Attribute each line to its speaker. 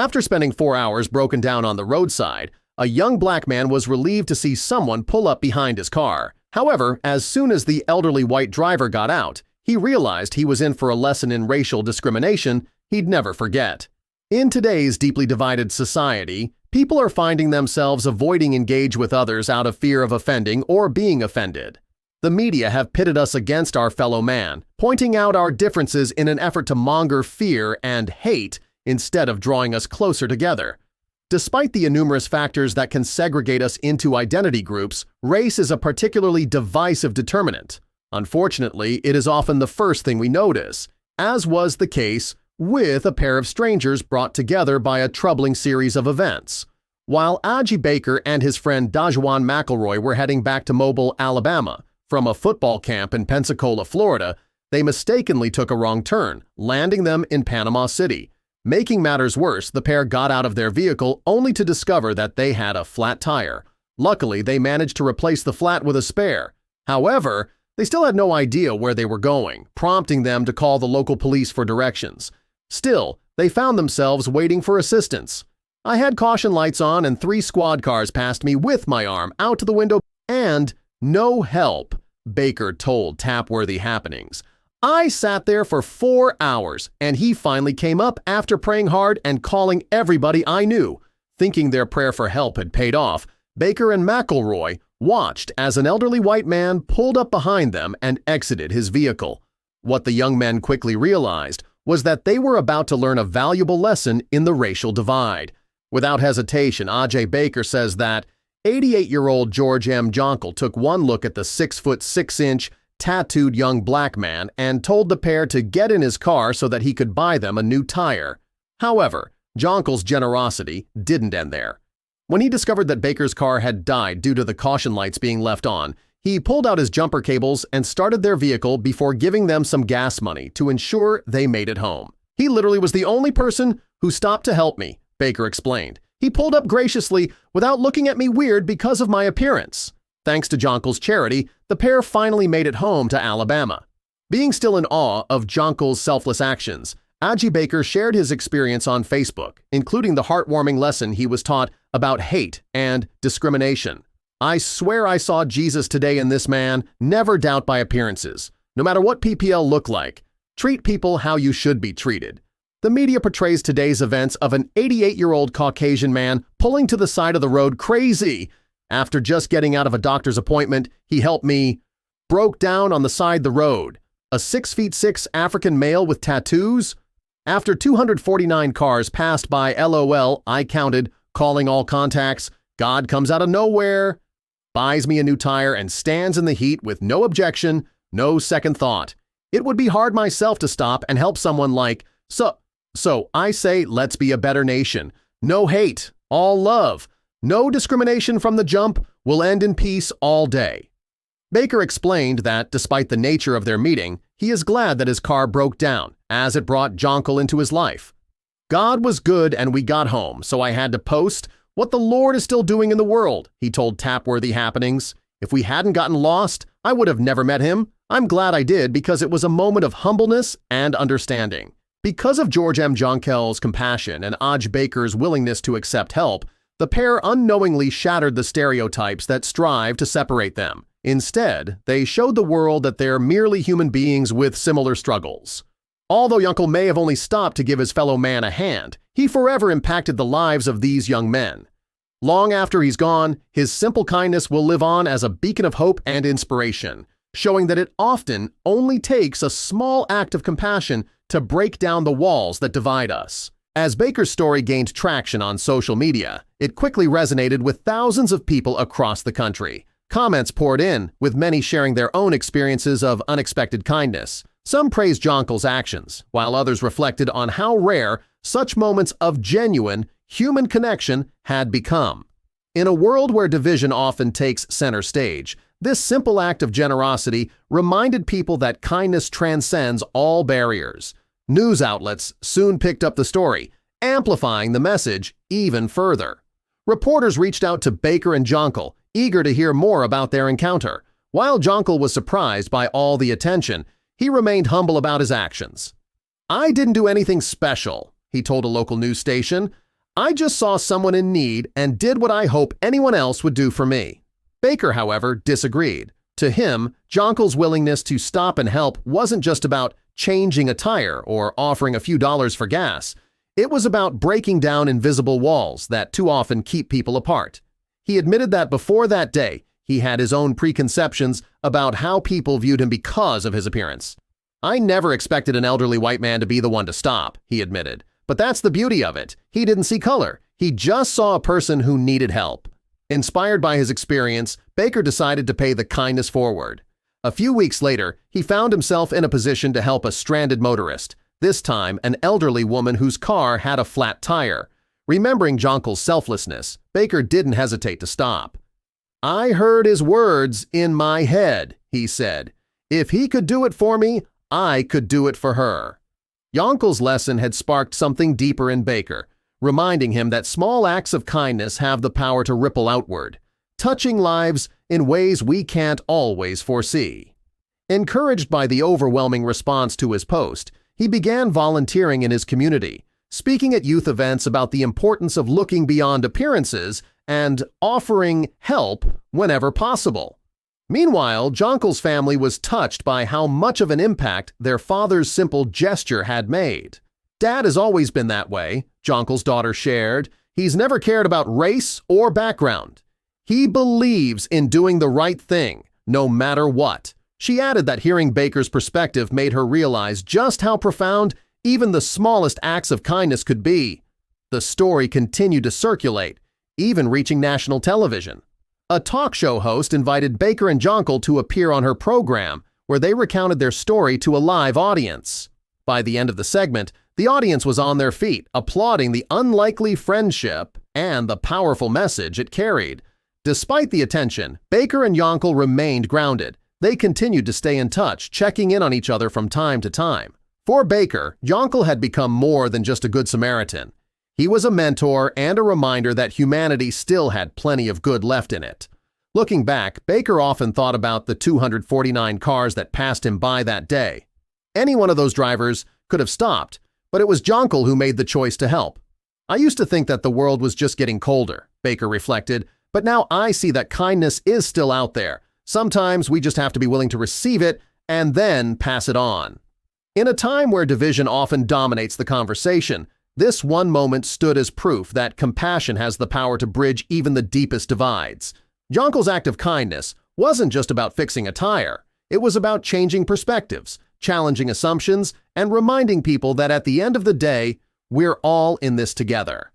Speaker 1: After spending 4 hours broken down on the roadside, a young black man was relieved to see someone pull up behind his car. However, as soon as the elderly white driver got out, he realized he was in for a lesson in racial discrimination he'd never forget. In today's deeply divided society, people are finding themselves avoiding engage with others out of fear of offending or being offended. The media have pitted us against our fellow man, pointing out our differences in an effort to monger fear and hate instead of drawing us closer together. Despite the numerous factors that can segregate us into identity groups, race is a particularly divisive determinant. Unfortunately, it is often the first thing we notice, as was the case with a pair of strangers brought together by a troubling series of events. While A.J. Baker and his friend Dajuan McElroy were heading back to Mobile, Alabama, from a football camp in Pensacola, Florida, they mistakenly took a wrong turn, landing them in Panama City. Making matters worse, the pair got out of their vehicle only to discover that they had a flat tire. Luckily, they managed to replace the flat with a spare. However, they still had no idea where they were going, prompting them to call the local police for directions. Still, they found themselves waiting for assistance. I had caution lights on and 3 squad cars passed me with my arm out to the window and no help, Baker told Tapworthy Happenings. I sat there for 4 hours, and he finally came up after praying hard and calling everybody I knew. Thinking their prayer for help had paid off, Baker and McElroy watched as an elderly white man pulled up behind them and exited his vehicle. What the young men quickly realized was that they were about to learn a valuable lesson in the racial divide. Without hesitation, A.J. Baker says that 88-year-old George M. Jonkel took one look at the 6'6" tattooed young black man and told the pair to get in his car so that he could buy them a new tire. However, Jonkel's generosity didn't end there. When he discovered that Baker's car had died due to the caution lights being left on, he pulled out his jumper cables and started their vehicle before giving them some gas money to ensure they made it home. He literally was the only person who stopped to help me, Baker explained. He pulled up graciously without looking at me weird because of my appearance. Thanks to Jonkel's charity, the pair finally made it home to Alabama. Being still in awe of Jonkel's selfless actions, A.J. Baker shared his experience on Facebook, including the heartwarming lesson he was taught about hate and discrimination. I swear I saw Jesus today in this man, never doubt by appearances. No matter what PPL look like, treat people how you should be treated. The media portrays today's events of an 88-year-old Caucasian man pulling to the side of the road crazy. After just getting out of a doctor's appointment, he helped me. Broke down on the side of the road. A 6'6" African male with tattoos? After 249 cars passed by LOL, I counted, calling all contacts. God comes out of nowhere, buys me a new tire and stands in the heat with no objection, no second thought. It would be hard myself to stop and help someone like, so I say let's be a better nation. No hate, all love. No discrimination from the jump, will end in peace all day. Baker explained that despite the nature of their meeting, he is glad that his car broke down, as it brought Jonkel into his life. God was good and we got home, so I had to post what the Lord is still doing in the world, he told Tapworthy Happenings. If we hadn't gotten lost, I would have never met him. I'm glad I did because it was a moment of humbleness and understanding. Because of George M. Jonkel's compassion and A.J. Baker's willingness to accept help, the pair unknowingly shattered the stereotypes that strive to separate them. Instead, they showed the world that they're merely human beings with similar struggles. Although Jonkel may have only stopped to give his fellow man a hand, he forever impacted the lives of these young men. Long after he's gone, his simple kindness will live on as a beacon of hope and inspiration, showing that it often only takes a small act of compassion to break down the walls that divide us. As Baker's story gained traction on social media, it quickly resonated with thousands of people across the country. Comments poured in, with many sharing their own experiences of unexpected kindness. Some praised Jonkel's actions, while others reflected on how rare such moments of genuine human connection had become. In a world where division often takes center stage, this simple act of generosity reminded people that kindness transcends all barriers. News outlets soon picked up the story, amplifying the message even further. Reporters reached out to Baker and Jonkel, eager to hear more about their encounter. While Jonkel was surprised by all the attention, he remained humble about his actions. I didn't do anything special, he told a local news station. I just saw someone in need and did what I hope anyone else would do for me." Baker, however, disagreed. To him, Jonkel's willingness to stop and help wasn't just about changing a tire or offering a few dollars for gas. It was about breaking down invisible walls that too often keep people apart. He admitted that before that day, he had his own preconceptions about how people viewed him because of his appearance. "I never expected an elderly white man to be the one to stop," he admitted. "But that's the beauty of it. He didn't see color. He just saw a person who needed help." Inspired by his experience, Baker decided to pay the kindness forward. A few weeks later, he found himself in a position to help a stranded motorist, this time an elderly woman whose car had a flat tire. Remembering Jonkel's selflessness, Baker didn't hesitate to stop. "I heard his words in my head," he said. "If he could do it for me, I could do it for her." Jonkel's lesson had sparked something deeper in Baker, reminding him that small acts of kindness have the power to ripple outward, touching lives in ways we can't always foresee. Encouraged by the overwhelming response to his post, he began volunteering in his community, speaking at youth events about the importance of looking beyond appearances and offering help whenever possible. Meanwhile, Jonkel's family was touched by how much of an impact their father's simple gesture had made. "Dad has always been that way," Jonkel's daughter shared. "He's never cared about race or background. He believes in doing the right thing, no matter what." She added that hearing Baker's perspective made her realize just how profound even the smallest acts of kindness could be. The story continued to circulate, even reaching national television. A talk show host invited Baker and Jonkel to appear on her program, where they recounted their story to a live audience. By the end of the segment, the audience was on their feet, applauding the unlikely friendship and the powerful message it carried. Despite the attention, Baker and Jonkel remained grounded. They continued to stay in touch, checking in on each other from time to time. For Baker, Jonkel had become more than just a good Samaritan. He was a mentor and a reminder that humanity still had plenty of good left in it. Looking back, Baker often thought about the 249 cars that passed him by that day. Any one of those drivers could have stopped, but it was Jonkel who made the choice to help. "I used to think that the world was just getting colder," Baker reflected, "but now I see that kindness is still out there. Sometimes we just have to be willing to receive it and then pass it on." In a time where division often dominates the conversation, this one moment stood as proof that compassion has the power to bridge even the deepest divides. Jonkel's act of kindness wasn't just about fixing a tire. It was about changing perspectives, challenging assumptions, and reminding people that at the end of the day, we're all in this together.